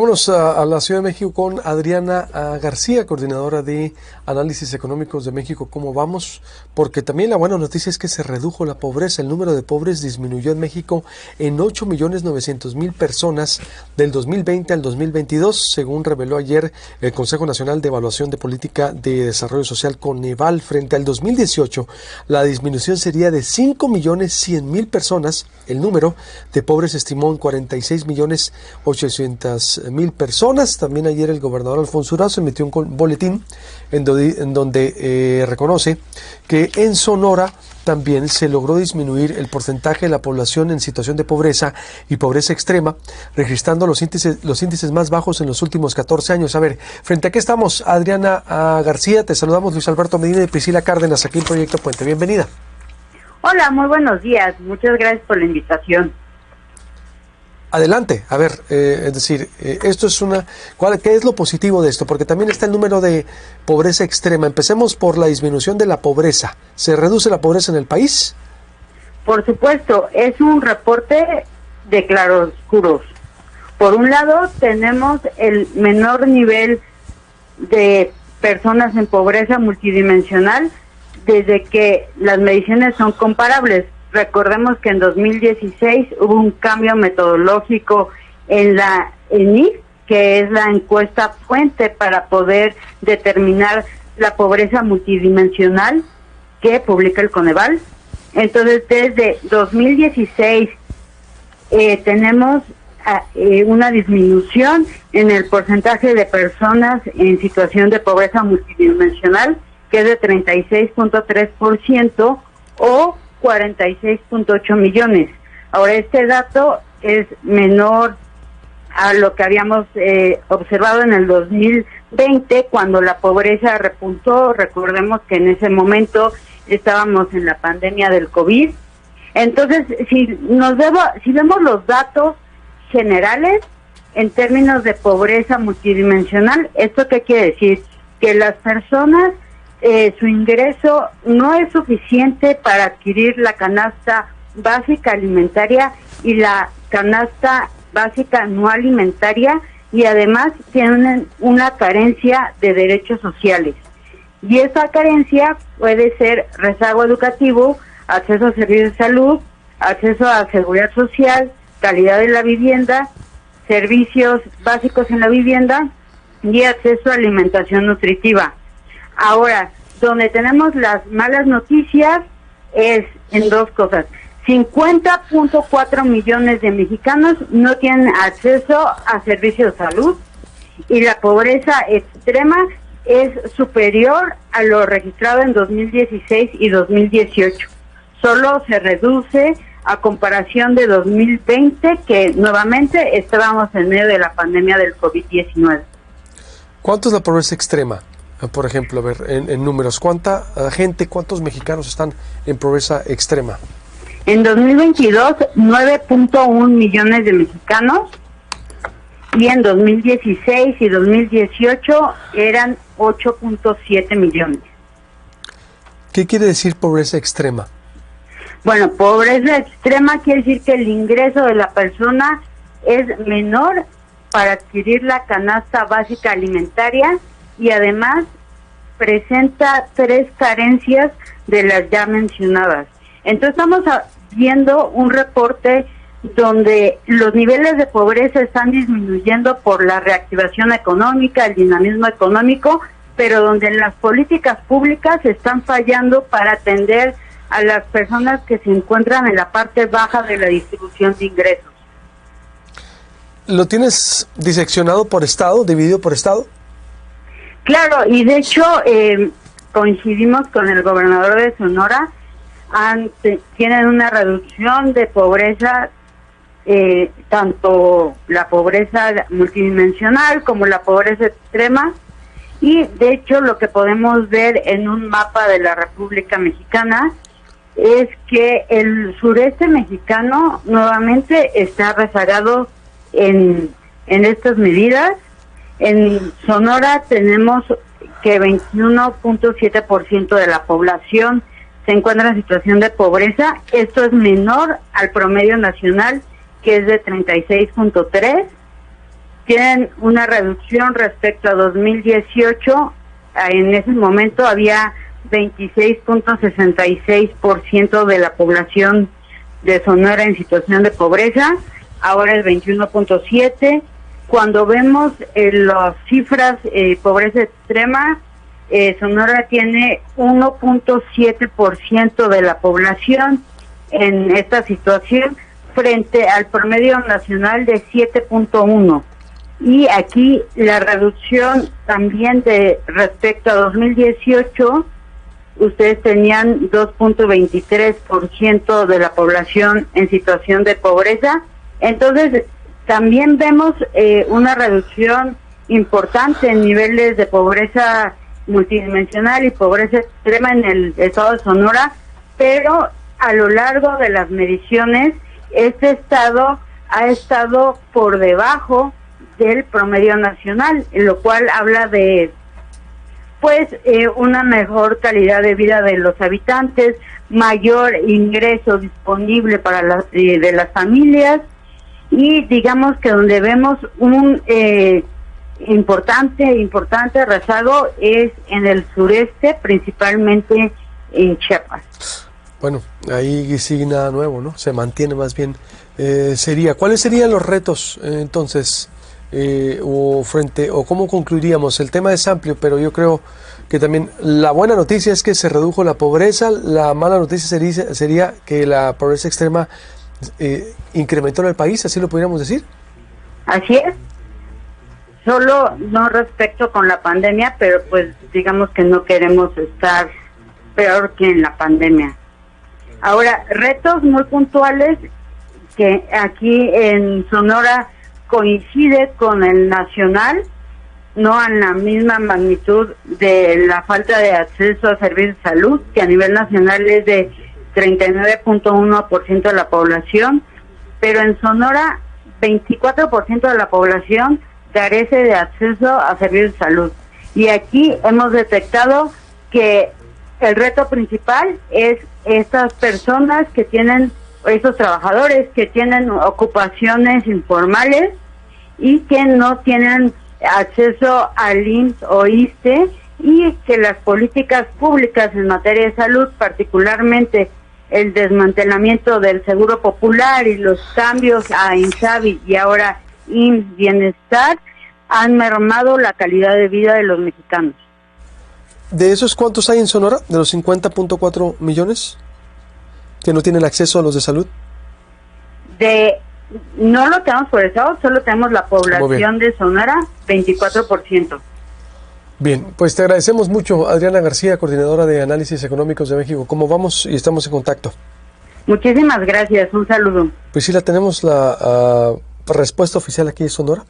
Vámonos a la Ciudad de México con Adriana García, coordinadora de Análisis Económicos de México. ¿Cómo vamos? Porque también la buena noticia es que se redujo la pobreza. El número de pobres disminuyó en México en 8.900.000 personas del 2020 al 2022, según reveló ayer el Consejo Nacional de Evaluación de Política de Desarrollo Social, Coneval. Frente al 2018, la disminución sería de 5.100.000 personas. El número de pobres se estimó en 46.800.000 personas. También ayer el gobernador Alfonso Durazo emitió un boletín en donde reconoce que en Sonora también se logró disminuir el porcentaje de la población en situación de pobreza y pobreza extrema, registrando los índices más bajos en los últimos 14 años. A ver, ¿frente a qué estamos? Adriana García, te saludamos Luis Alberto Medina y Priscila Cárdenas, aquí en Proyecto Puente. Bienvenida. Hola, muy buenos días. Muchas gracias por la invitación. Adelante, a ver, esto es ¿qué es lo positivo de esto? Porque también está el número de pobreza extrema. Empecemos por la disminución de la pobreza. ¿Se reduce la pobreza en el país? Por supuesto, es un reporte de claroscuros. Por un lado, tenemos el menor nivel de personas en pobreza multidimensional desde que las mediciones son comparables. Recordemos que en 2016 hubo un cambio metodológico en la ENIC, que es la encuesta fuente para poder determinar la pobreza multidimensional que publica el Coneval. Entonces, desde 2016 tenemos una disminución en el porcentaje de personas en situación de pobreza multidimensional, que es de 36.3% o 46.8 millones. Ahora, este dato es menor a lo que habíamos observado en el 2020, cuando la pobreza repuntó. Recordemos que en ese momento estábamos en la pandemia del COVID. Entonces, si vemos los datos generales en términos de pobreza multidimensional, ¿esto qué quiere decir? Que las personas su ingreso no es suficiente para adquirir la canasta básica alimentaria y la canasta básica no alimentaria, y además tienen una carencia de derechos sociales. Y esa carencia puede ser rezago educativo, acceso a servicios de salud, acceso a seguridad social, calidad de la vivienda, servicios básicos en la vivienda y acceso a alimentación nutritiva. Ahora, donde tenemos las malas noticias es en dos cosas. 50.4 millones de mexicanos no tienen acceso a servicios de salud, y la pobreza extrema es superior a lo registrado en 2016 y 2018. Solo se reduce a comparación de 2020, que nuevamente estábamos en medio de la pandemia del COVID-19. ¿Cuánto es la pobreza extrema? Por ejemplo, a ver, en números, ¿cuántos mexicanos están en pobreza extrema? En 2022, 9.1 millones de mexicanos, y en 2016 y 2018 eran 8.7 millones. ¿Qué quiere decir pobreza extrema? Bueno, pobreza extrema quiere decir que el ingreso de la persona es menor para adquirir la canasta básica alimentaria, y además presenta 3 carencias de las ya mencionadas. Entonces estamos viendo un reporte donde los niveles de pobreza están disminuyendo por la reactivación económica, el dinamismo económico, pero donde las políticas públicas están fallando para atender a las personas que se encuentran en la parte baja de la distribución de ingresos. ¿Lo tienes diseccionado por estado, dividido por estado? Claro, y de hecho coincidimos con el gobernador de Sonora. Tienen una reducción de pobreza, tanto la pobreza multidimensional como la pobreza extrema, y de hecho lo que podemos ver en un mapa de la República Mexicana es que el sureste mexicano nuevamente está rezagado en estas medidas. En Sonora tenemos que 21.7% de la población se encuentra en situación de pobreza. Esto es menor al promedio nacional, que es de 36.3. tienen una reducción respecto a 2018. En ese momento había 26.66% de la población de Sonora en situación de pobreza, ahora es 21.7%. Cuando vemos las cifras pobreza extrema, Sonora tiene 1.7% de la población en esta situación frente al promedio nacional de 7.1%. Y aquí la reducción también de respecto a 2018, ustedes tenían 2.23% de la población en situación de pobreza. Entonces, también vemos una reducción importante en niveles de pobreza multidimensional y pobreza extrema en el estado de Sonora, pero a lo largo de las mediciones, este estado ha estado por debajo del promedio nacional, lo cual habla de una mejor calidad de vida de los habitantes, mayor ingreso disponible para de las familias, y digamos que donde vemos un importante rezago es en el sureste, principalmente en Chiapas. Bueno, ahí sigue nada nuevo, ¿no? Se mantiene más bien. ¿Cuáles serían los retos entonces? O cómo concluiríamos? El tema es amplio, pero yo creo que también la buena noticia es que se redujo la pobreza. La mala noticia sería que la pobreza extrema incrementó en el país, así lo podríamos decir. Así es. Solo no respecto con la pandemia, pero pues digamos que no queremos estar peor que en la pandemia. Ahora, retos muy puntuales que aquí en Sonora coincide con el nacional, no en la misma magnitud de la falta de acceso a servicios de salud, que a nivel nacional es de 39.1% de la población, pero en Sonora 24% de la población carece de acceso a servicios de salud. Y aquí hemos detectado que el reto principal es estas personas que tienen, estos trabajadores que tienen ocupaciones informales y que no tienen acceso al IMSS o ISSSTE, y que las políticas públicas en materia de salud, particularmente el desmantelamiento del Seguro Popular y los cambios a INSABI y ahora IMSS Bienestar, han mermado la calidad de vida de los mexicanos. ¿De esos cuántos hay en Sonora? ¿De los 50.4 millones que no tienen acceso a los de salud? No lo tenemos por estado, solo tenemos la población de Sonora, 24%. Bien, pues te agradecemos mucho, Adriana García, coordinadora de Análisis Económicos de México. ¿Cómo vamos? Y estamos en contacto. Muchísimas gracias, un saludo. Pues sí, tenemos la respuesta oficial aquí en Sonora.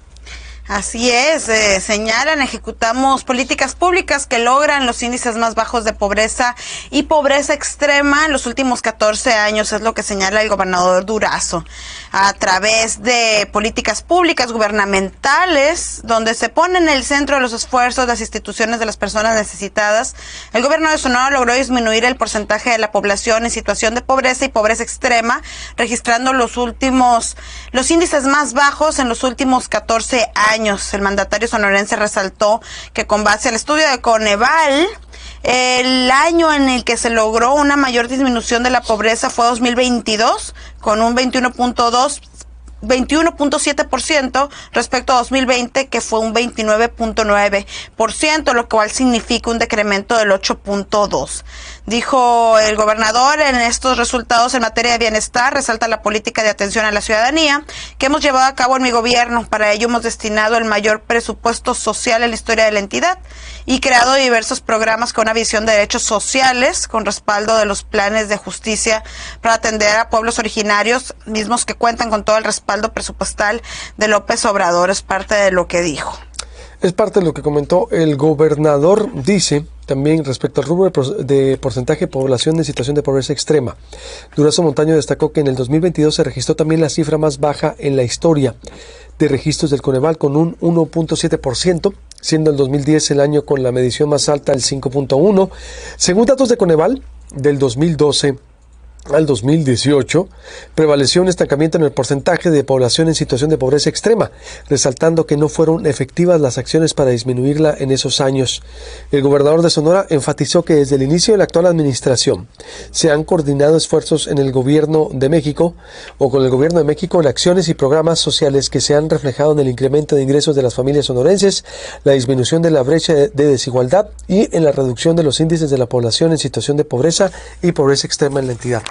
Así es, señalan, ejecutamos políticas públicas que logran los índices más bajos de pobreza y pobreza extrema en los últimos 14 años, es lo que señala el gobernador Durazo. A través de políticas públicas gubernamentales, donde se pone en el centro de los esfuerzos las instituciones de las personas necesitadas, el gobierno de Sonora logró disminuir el porcentaje de la población en situación de pobreza y pobreza extrema, registrando los índices más bajos en los últimos 14 años. El mandatario sonorense resaltó que con base al estudio de Coneval, el año en el que se logró una mayor disminución de la pobreza fue 2022, con un 21.7% respecto a 2020, que fue un 29.9%, lo cual significa un decremento del 8.2%. Dijo el gobernador, en estos resultados en materia de bienestar, resalta la política de atención a la ciudadanía que hemos llevado a cabo en mi gobierno. Para ello hemos destinado el mayor presupuesto social en la historia de la entidad y creado diversos programas con una visión de derechos sociales, con respaldo de los planes de justicia para atender a pueblos originarios, mismos que cuentan con todo el respaldo presupuestal de López Obrador. Es parte de lo que dijo. Es parte de lo que comentó el gobernador. Dice también respecto al rubro de porcentaje de población en situación de pobreza extrema. Durazo Montaño destacó que en el 2022 se registró también la cifra más baja en la historia de registros del Coneval, con un 1.7%, siendo el 2010 el año con la medición más alta, el 5.1%. Según datos de Coneval del 2012, al 2018, prevaleció un estancamiento en el porcentaje de población en situación de pobreza extrema, resaltando que no fueron efectivas las acciones para disminuirla en esos años. El gobernador de Sonora enfatizó que desde el inicio de la actual administración se han coordinado esfuerzos en el gobierno de México o con el gobierno de México en acciones y programas sociales que se han reflejado en el incremento de ingresos de las familias sonorenses, la disminución de la brecha de desigualdad y en la reducción de los índices de la población en situación de pobreza y pobreza extrema en la entidad.